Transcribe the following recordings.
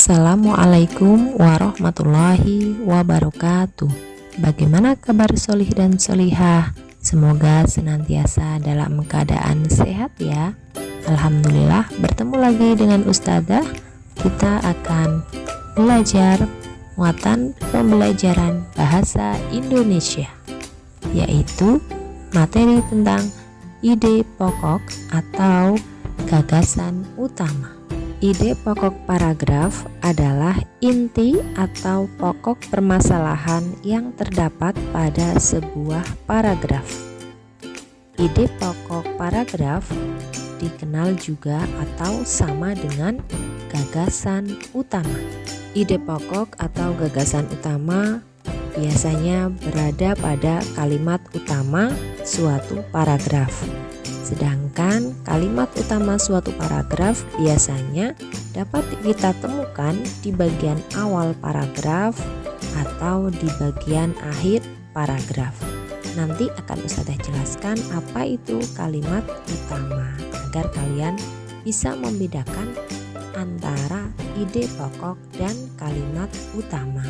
Assalamualaikum warahmatullahi wabarakatuh. Bagaimana kabar solih dan solihah? Semoga senantiasa dalam keadaan sehat ya. Alhamdulillah, bertemu lagi dengan Ustadzah. Kita akan belajar muatan pembelajaran bahasa Indonesia, yaitu materi tentang ide pokok atau gagasan utama. Ide pokok paragraf adalah inti atau pokok permasalahan yang terdapat pada sebuah paragraf. Ide pokok paragraf dikenal juga atau sama dengan gagasan utama. Ide pokok atau gagasan utama biasanya berada pada kalimat utama suatu paragraf. Sedangkan kalimat utama suatu paragraf biasanya dapat kita temukan di bagian awal paragraf atau di bagian akhir paragraf. Nanti akan Ustadzah jelaskan apa itu kalimat utama agar kalian bisa membedakan antara ide pokok dan kalimat utama.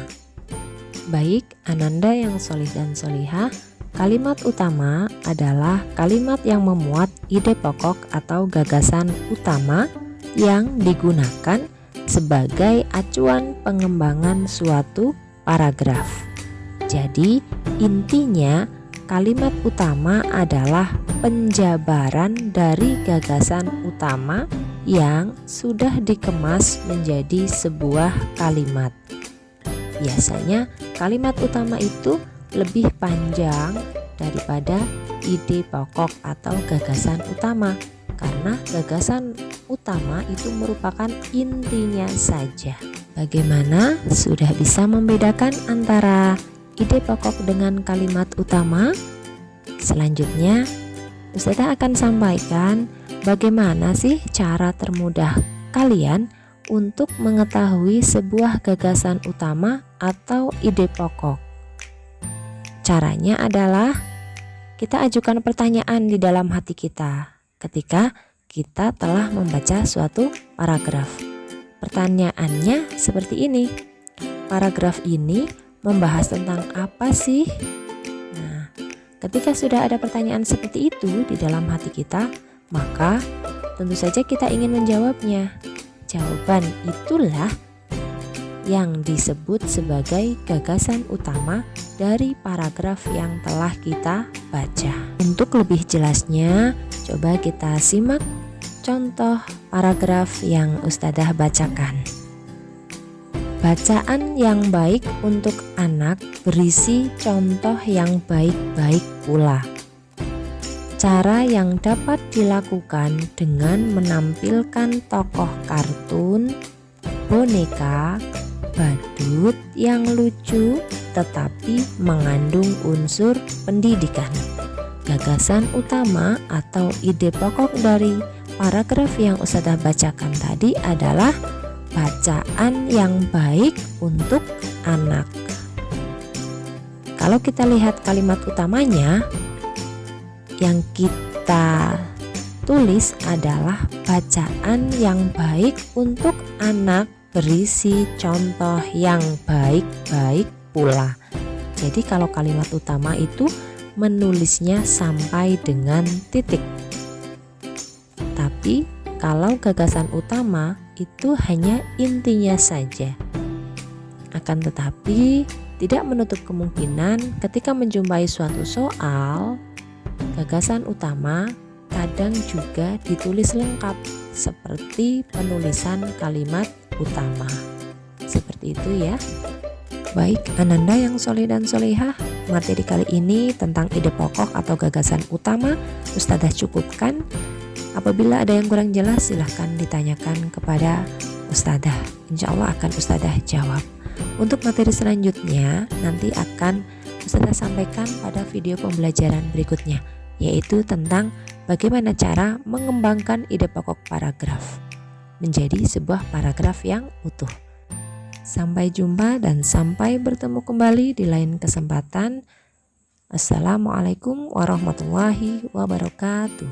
Baik, Ananda yang solih dan solihah, kalimat utama adalah kalimat yang memuat ide pokok atau gagasan utama yang digunakan sebagai acuan pengembangan suatu paragraf. Jadi, intinya kalimat utama adalah penjabaran dari gagasan utama yang sudah dikemas menjadi sebuah kalimat. Biasanya kalimat utama itu lebih panjang daripada ide pokok atau gagasan utama, karena gagasan utama itu merupakan intinya saja. Bagaimana sudah bisa membedakan antara ide pokok dengan kalimat utama? Selanjutnya Ustadzah akan sampaikan bagaimana sih cara termudah kalian untuk mengetahui sebuah gagasan utama atau ide pokok. Caranya adalah kita ajukan pertanyaan di dalam hati kita ketika kita telah membaca suatu paragraf. Pertanyaannya seperti ini: paragraf ini membahas tentang apa sih? Nah, ketika sudah ada pertanyaan seperti itu di dalam hati kita, maka tentu saja kita ingin menjawabnya. Jawaban itulah yang disebut sebagai gagasan utama dari paragraf yang telah kita baca. Untuk lebih jelasnya, coba kita simak contoh paragraf yang Ustadzah bacakan. Bacaan yang baik untuk anak berisi contoh yang baik-baik pula. Cara yang dapat dilakukan dengan menampilkan tokoh kartun, boneka, badut yang lucu tetapi mengandung unsur pendidikan. Gagasan utama atau ide pokok dari paragraf yang Ustadzah bacakan tadi adalah bacaan yang baik untuk anak. Kalau kita lihat kalimat utamanya, yang kita tulis adalah bacaan yang baik untuk anak berisi contoh yang baik-baik pula. Jadi kalau kalimat utama itu menulisnya sampai dengan titik. Tapi kalau gagasan utama itu hanya intinya saja. Akan tetapi tidak menutup kemungkinan ketika menjumpai suatu soal, gagasan utama kadang juga ditulis lengkap seperti penulisan kalimat utama. Seperti itu ya. Baik, Ananda yang soleh dan solehah, materi kali ini tentang ide pokok atau gagasan utama Ustadzah cukupkan. Apabila ada yang kurang jelas, silahkan ditanyakan kepada Ustadzah. Insya Allah akan Ustadzah jawab. Untuk materi selanjutnya nanti akan Ustadzah sampaikan pada video pembelajaran berikutnya, yaitu tentang bagaimana cara mengembangkan ide pokok paragraf menjadi sebuah paragraf yang utuh. Sampai jumpa dan sampai bertemu kembali di lain kesempatan. Assalamualaikum warahmatullahi wabarakatuh.